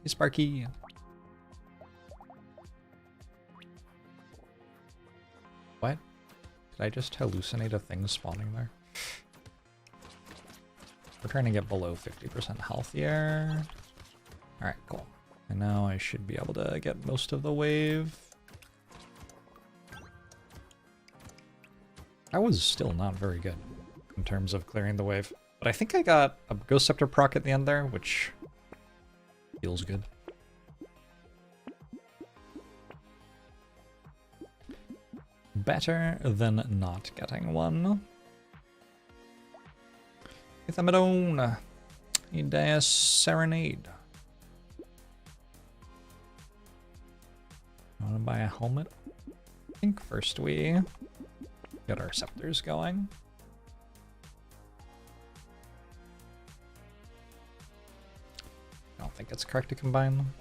Hey, Sparky. What? Did I just hallucinate a thing spawning there? We're trying to get below 50% health here. Alright, cool. And now I should be able to get most of the wave. That was still not very good in terms of clearing the wave. But I think I got a Ghost Scepter proc at the end there, which feels good. Better than not getting one. Ithamadone. Idea Serenade. I want to buy a helmet. I think first we get our scepters going. I don't think it's correct to combine them.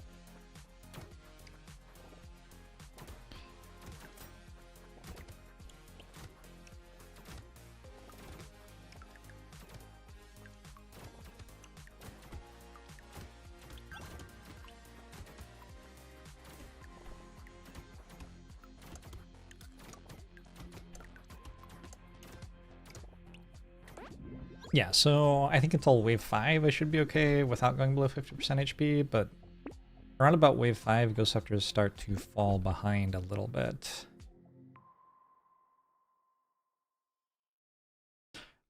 Yeah, so I think until wave 5 I should be okay without going below 50% HP, but around about wave 5, Ghost Scepters start to fall behind a little bit.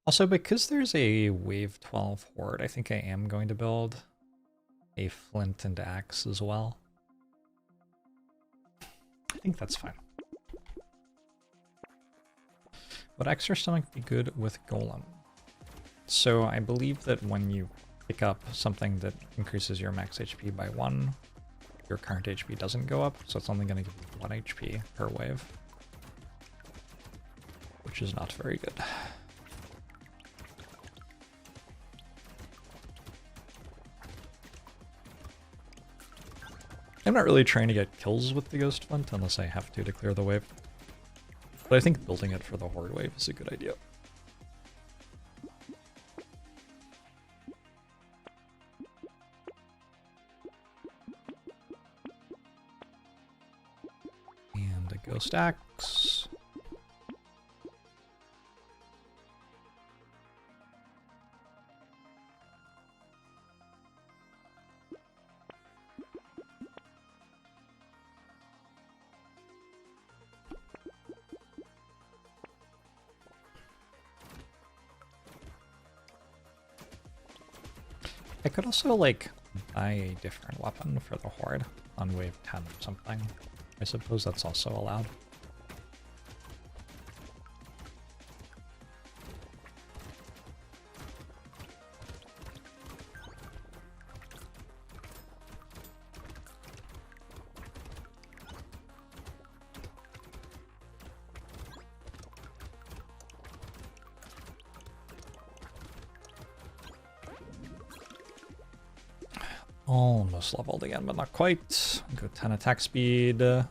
Also, because there's a wave 12 horde, I think I am going to build a flint and axe as well. I think that's fine. Would extra stomach be good with golem? So I believe that when you pick up something that increases your max HP by 1, your current HP doesn't go up, so it's only going to give you 1 HP per wave, which is not very good. I'm not really trying to get kills with the Ghost Flint unless I have to clear the wave, but I think building it for the Horde wave is a good idea. Ghost Axe. I could also, like, buy a different weapon for the Horde on wave 10 or something. I suppose that's also allowed. Almost leveled again, but not quite. Go 10 attack speed. I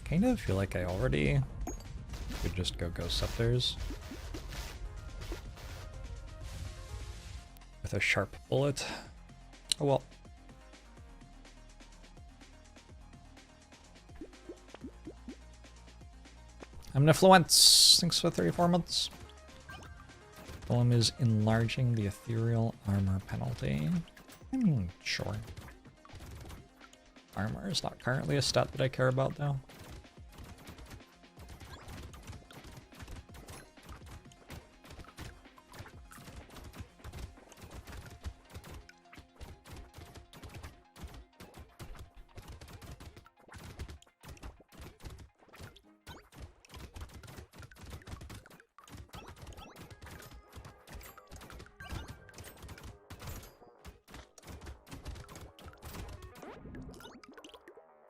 kind of feel like I already could just go Ghost Scepters with a sharp bullet. Oh well. I'm Nifluence. Thanks for 34 months. Golem is enlarging the ethereal armor penalty. Sure. Armor is not currently a stat that I care about, though.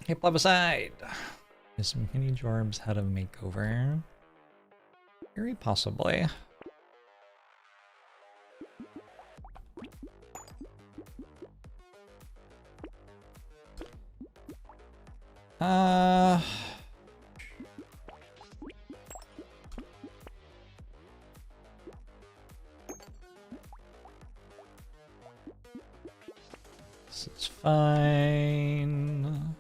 Hey, plebiscite! Is Mini Jorbs had a makeover? Very possibly. This is fine. Going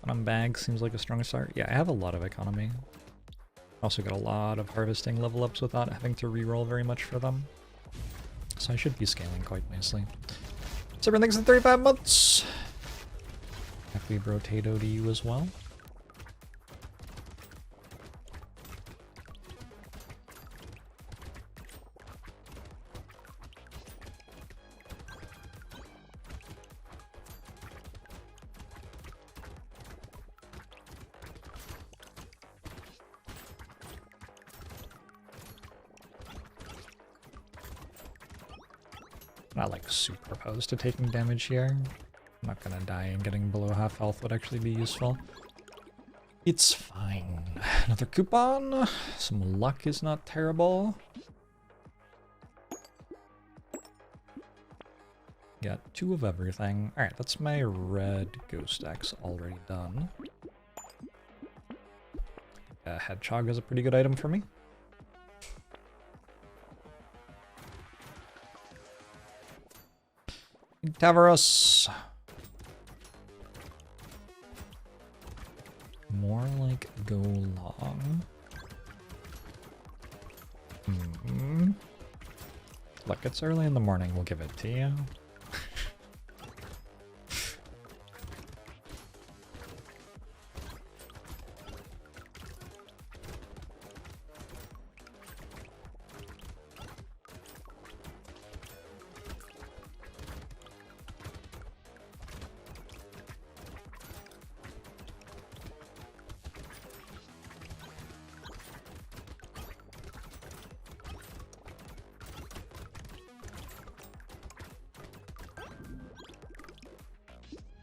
on bags seems like a strong start. Yeah, I have a lot of economy. Also got a lot of harvesting level ups without having to reroll very much for them. So I should be scaling quite nicely. So everything's in 35 months. Happy Brotato to you as well. Not like super opposed to taking damage here. I'm not gonna die, and getting below half health would actually be useful. It's fine. Another coupon. Some luck is not terrible. Got 2 of everything. Alright, that's my red ghost axe already done. Hedgehog is a pretty good item for me. Tavaros. More like go long. Look, it's early in the morning, we'll give it to you.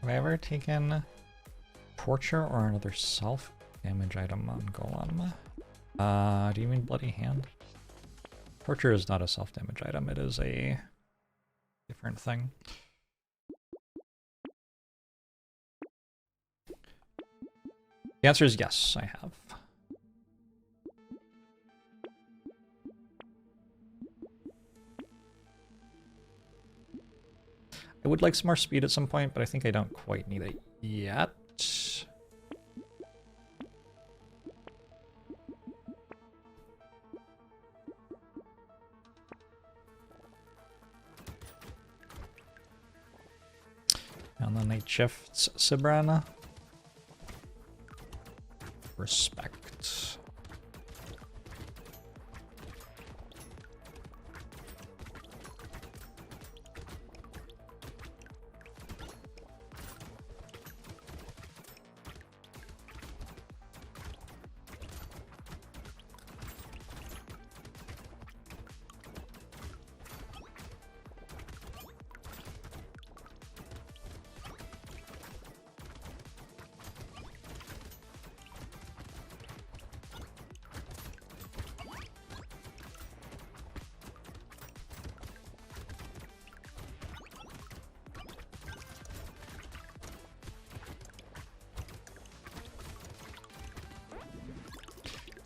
Have I ever taken Torture or another self-damage item on Golem? Do you mean Bloody Hand? Torture is not a self-damage item, it is a different thing. The answer is yes, I have. I would like some more speed at some point, but I think I don't quite need it yet. And then night shifts Sibrana. Respect.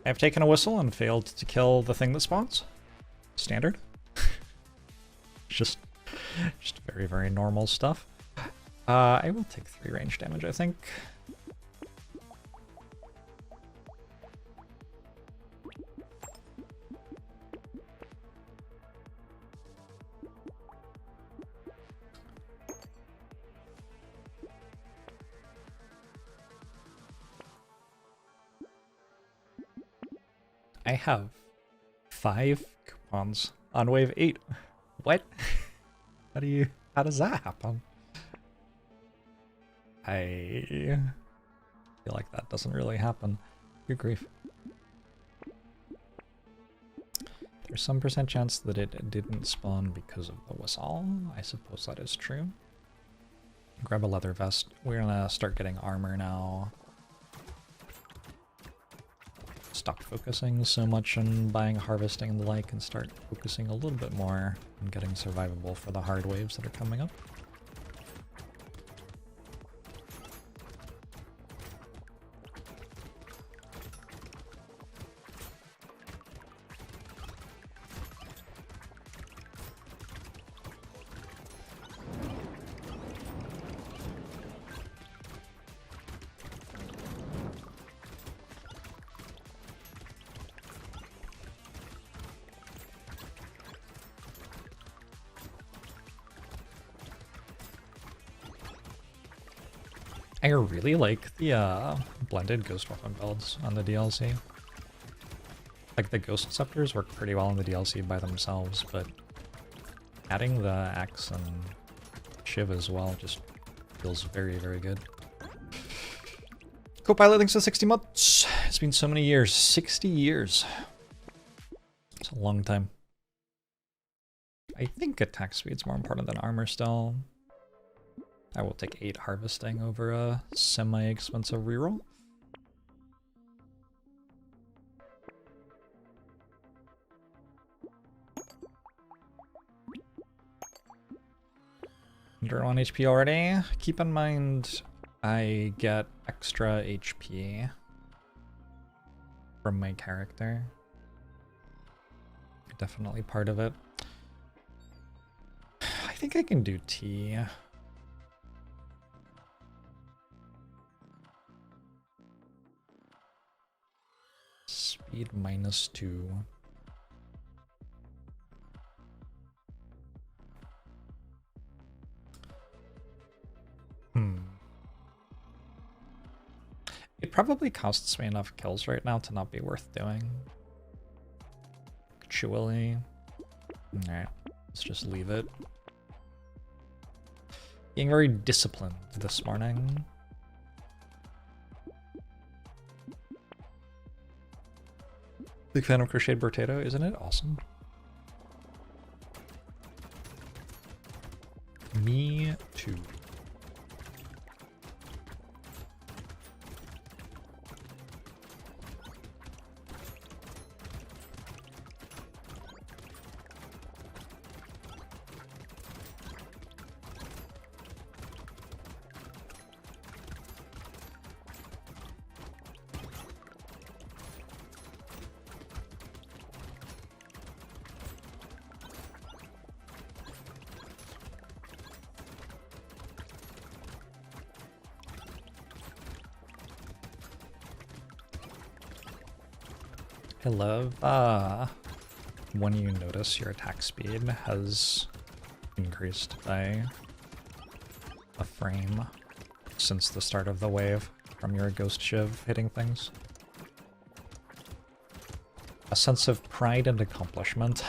I've taken a whistle and failed to kill the thing that spawns. Standard. just very, very normal stuff. I will take 3 range damage, I think. I have 5 coupons on wave 8. What? How does that happen? I feel like that doesn't really happen. Good grief. There's some % chance that it didn't spawn because of the whistle. I suppose that is true. Grab a leather vest. We're gonna start getting armor now. Stop focusing so much on buying, harvesting, and the like, and start focusing a little bit more on getting survivable for the hard waves that are coming up. I really like the blended ghost weapon builds on the DLC. Like the ghost scepters work pretty well in the DLC by themselves, but adding the axe and shiv as well just feels very, very good. Co-pilot, thanks for 60 months. It's been so many years. 60 years. It's a long time. I think attack speed's more important than armor still. I will take 8 harvesting over a semi-expensive reroll. Under 1 HP already. Keep in mind, I get extra HP from my character. Definitely part of it. I think I can do T. Speed -2. It probably costs me enough kills right now to not be worth doing. Actually. Alright, let's just leave it. Being very disciplined this morning. Big fan of crocheted Brotato, isn't it? Awesome. Me too. I love when you notice your attack speed has increased by a frame since the start of the wave from your ghost shiv hitting things. A sense of pride and accomplishment.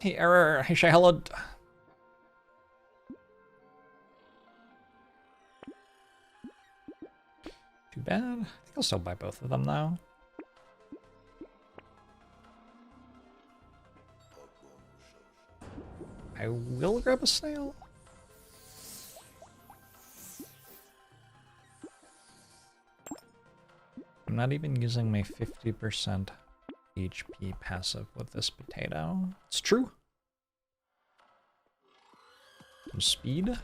Hey Error, hey Shahallad. Too bad. I think I'll still buy both of them now. I will grab a snail. I'm not even using my 50% HP passive with this potato. It's true. Some speed.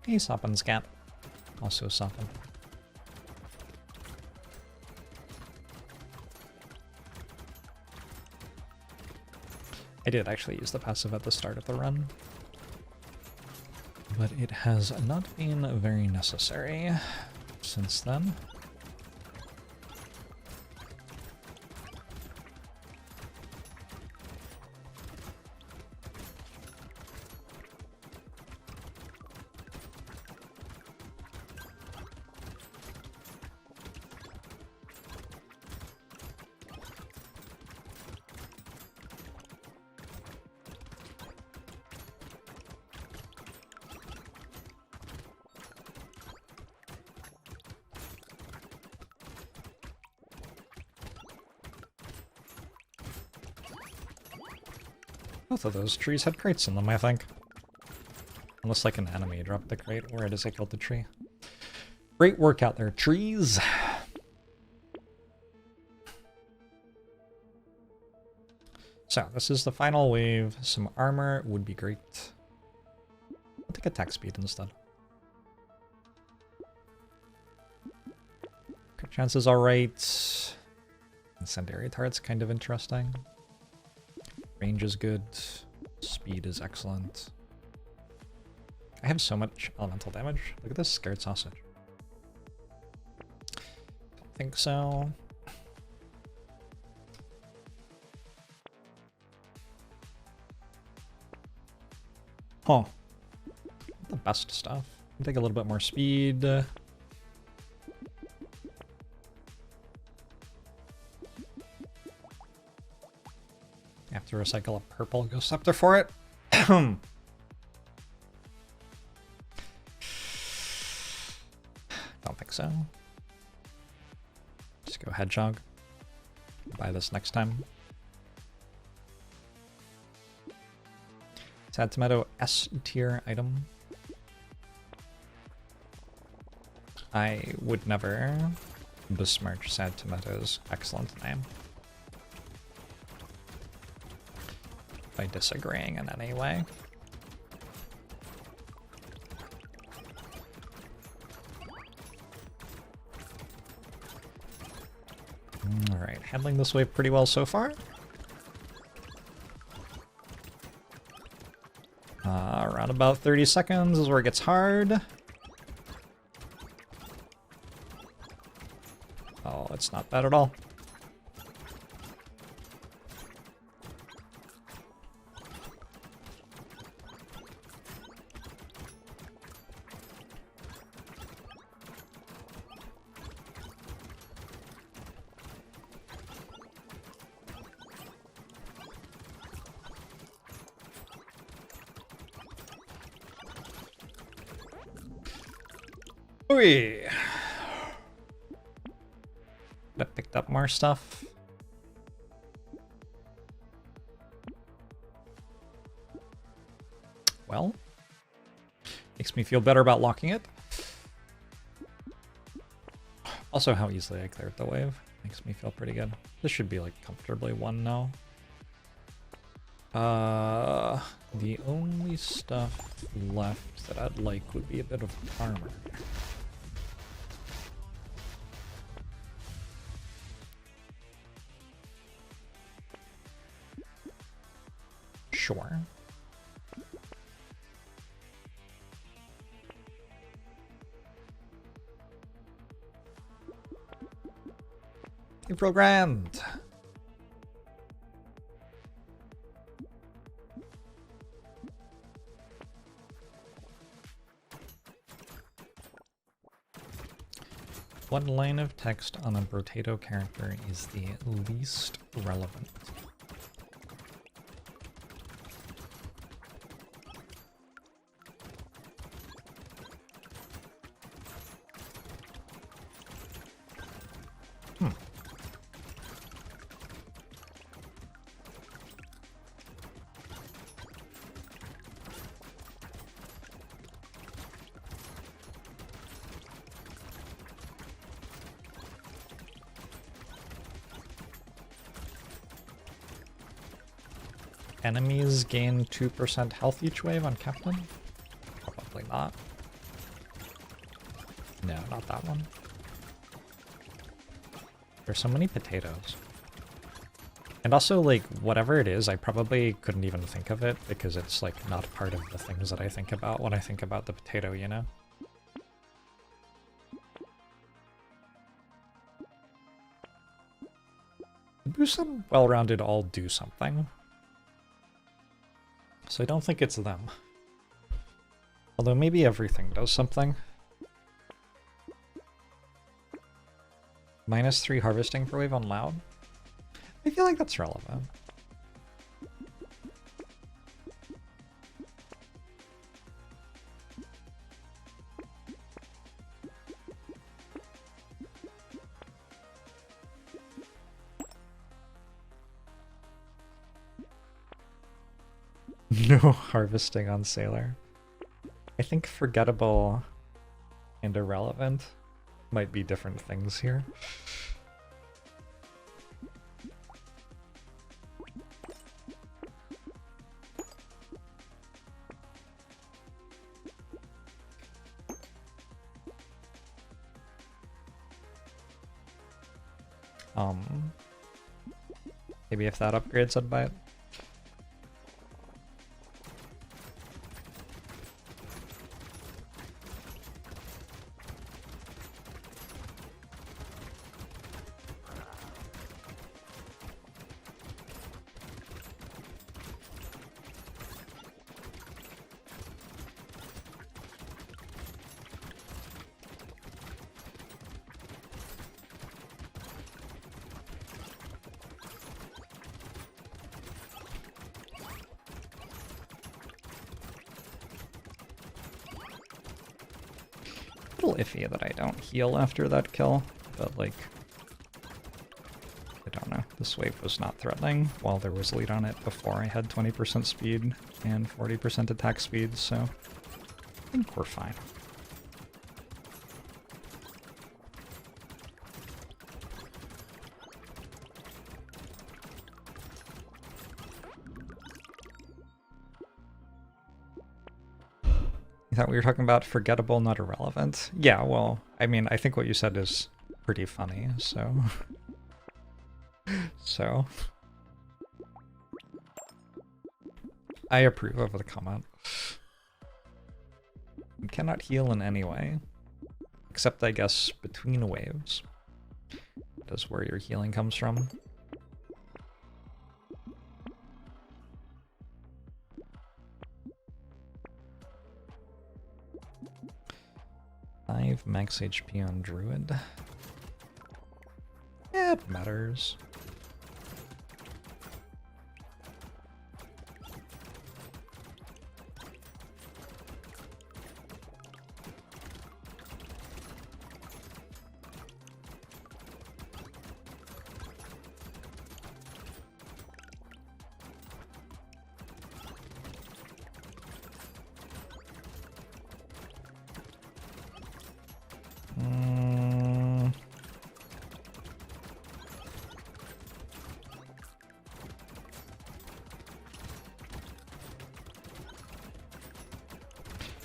Hey, Soppin Scat. Also Soppin. I did actually use the passive at the start of the run, but it has not been very necessary since then. Both of those trees had crates in them, I think. Unless like an enemy dropped the crate, or it is I killed the tree. Great work out there, trees! So, this is the final wave. Some armor would be great. I'll take attack speed instead. Crit chance is alright. Incendiary turret's kind of interesting. Range is good. Speed is excellent. I have so much elemental damage. Look at this scared sausage. Don't think so. Huh. The best stuff. Take a little bit more speed. Have to recycle a purple Ghost Scepter for it. Don't think so. Just go Hedgehog. Buy this next time. Sad Tomato S tier item. I would never besmirch Sad Tomato's excellent name by disagreeing in any way. Alright, handling this wave pretty well so far. Around about 30 seconds is where it gets hard. Oh, it's not bad at all. Ooh. That picked up more stuff. Well, makes me feel better about locking it. Also, how easily I cleared the wave makes me feel pretty good. This should be like comfortably one now. The only stuff left that I'd like would be a bit of armor. Sure. April Grand. What line of text on a Brotato character is the least relevant? Enemies gain 2% health each wave on Captain? Probably not. No, not that one. There's so many potatoes. And also, like, whatever it is, I probably couldn't even think of it because it's, like, not part of the things that I think about when I think about the potato, you know? Do some well-rounded all do something. So I don't think it's them. Although maybe everything does something. -3 harvesting per wave on loud? I feel like that's relevant. No harvesting on Sailor. I think forgettable and irrelevant might be different things here. Maybe if that upgrades, I'd buy it. iffy that I don't heal after that kill, but like, I don't know. This wave was not threatening while there was lead on it before I had 20% speed and 40% attack speed, so I think we're fine. You thought we were talking about forgettable, not irrelevant? Yeah, well, I mean, I think what you said is pretty funny, so... So... I approve of the comment. You cannot heal in any way. Except, I guess, between waves. That is where your healing comes from. I have max HP on Druid. It matters.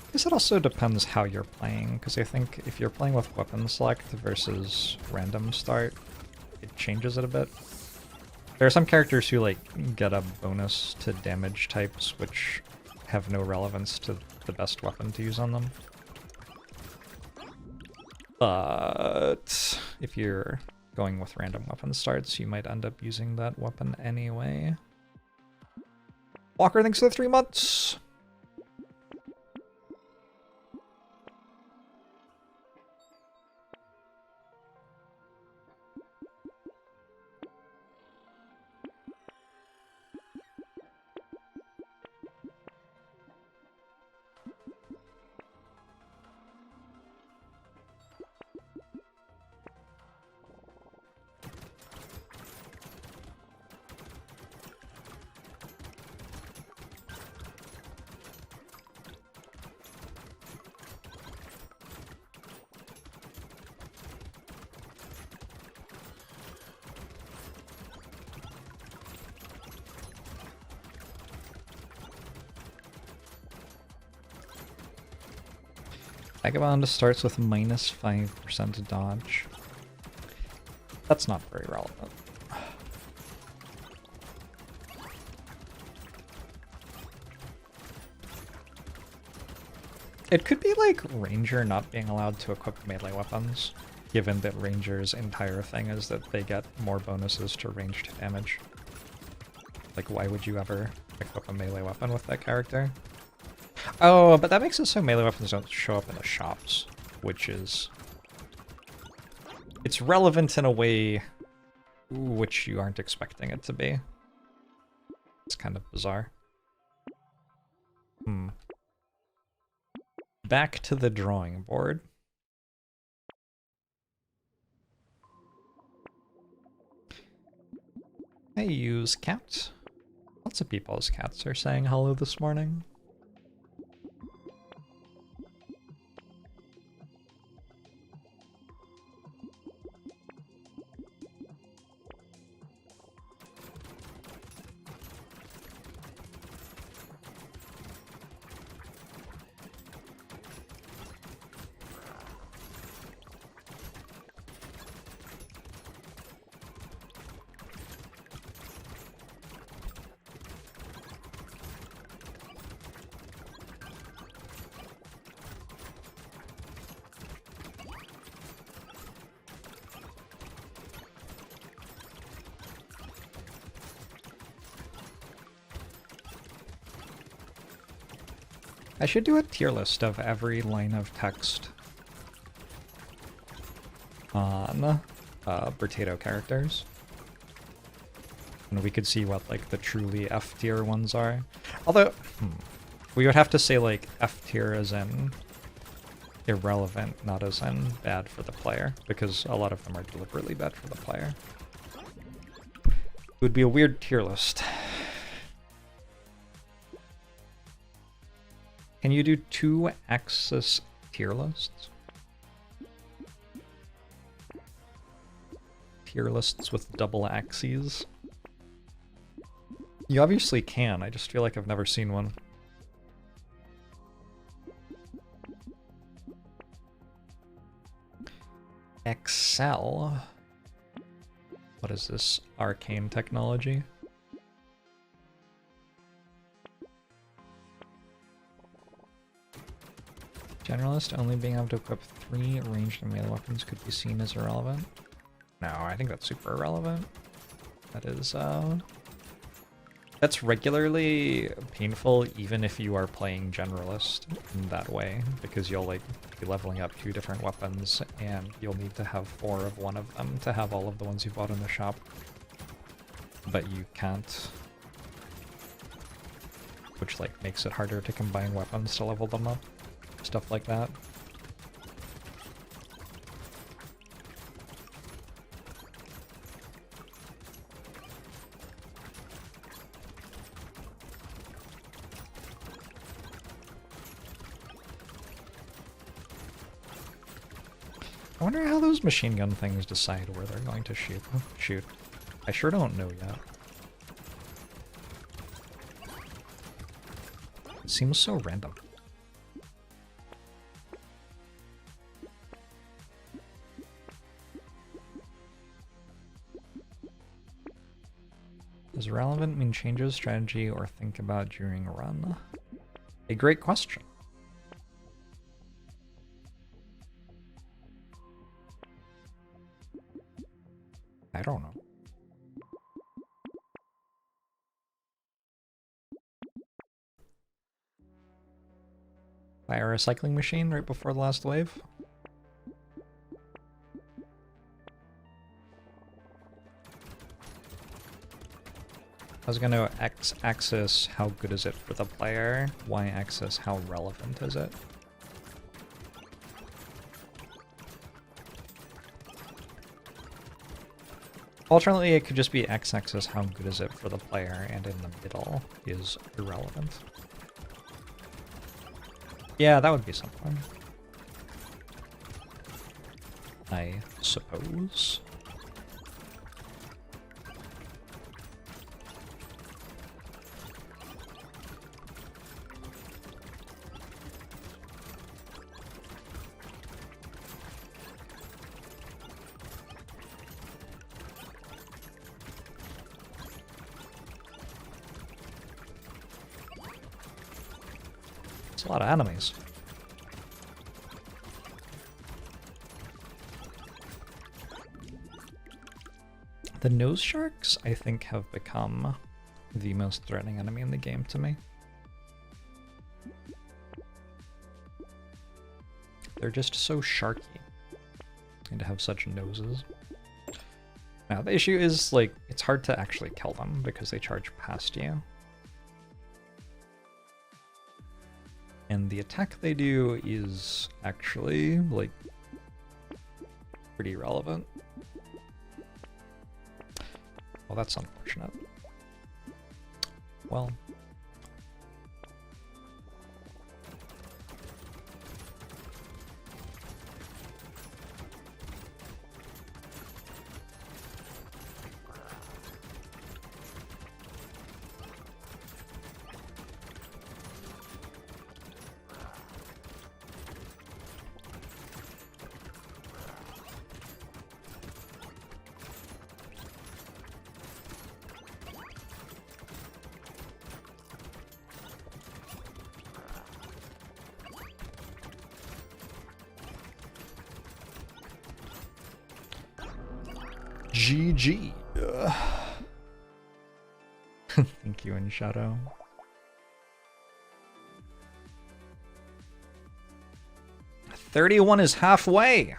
I guess it also depends how you're playing, because I think if you're playing with weapon select versus random start, it changes it a bit. There are some characters who like get a bonus to damage types which have no relevance to the best weapon to use on them. But if you're going with random weapon starts, you might end up using that weapon anyway. Walker, thanks for the 3 months! Vagabond starts with minus 5% dodge. That's not very relevant. It could be like Ranger not being allowed to equip melee weapons, given that Ranger's entire thing is that they get more bonuses to ranged damage. Like, why would you ever equip a melee weapon with that character? Oh, but that makes it so melee weapons don't show up in the shops, which is... It's relevant in a way which you aren't expecting it to be. It's kind of bizarre. Back to the drawing board. I use cats. Lots of people's cats are saying hello this morning. I should do a tier list of every line of text on Brotato characters. And we could see what like the truly F tier ones are. Although, we would have to say like F tier as in irrelevant, not as in bad for the player, because a lot of them are deliberately bad for the player. It would be a weird tier list. Can you do 2-axis tier lists? Tier lists with double axes? You obviously can, I just feel like I've never seen one. Excel? What is this? Arcane technology? Generalist only being able to equip 3 ranged and melee weapons could be seen as irrelevant. No, I think that's super irrelevant. That is, that's regularly painful even if you are playing Generalist in that way, because you'll like be leveling up 2 different weapons and you'll need to have 4 of one of them to have all of the ones you bought in the shop. But you can't, which like makes it harder to combine weapons to level them up. Stuff like that. I wonder how those machine gun things decide where they're going to shoot. I sure don't know yet. It seems so random. Does relevant mean changes strategy or think about during run? A great question. I don't know. Buy a recycling machine right before the last wave? I was gonna x-axis how good is it for the player, y-axis how relevant is it. Alternately, it could just be x-axis how good is it for the player, and in the middle is irrelevant. Yeah, that would be something. I suppose. A lot of enemies. The nose sharks, I think, have become the most threatening enemy in the game to me. They're just so sharky and to have such noses. Now, the issue is, like, it's hard to actually kill them because they charge past you. And the attack they do is actually, like, pretty relevant. Well, that's unfortunate. Well. GG. Thank you, in Shadow. $31 is halfway.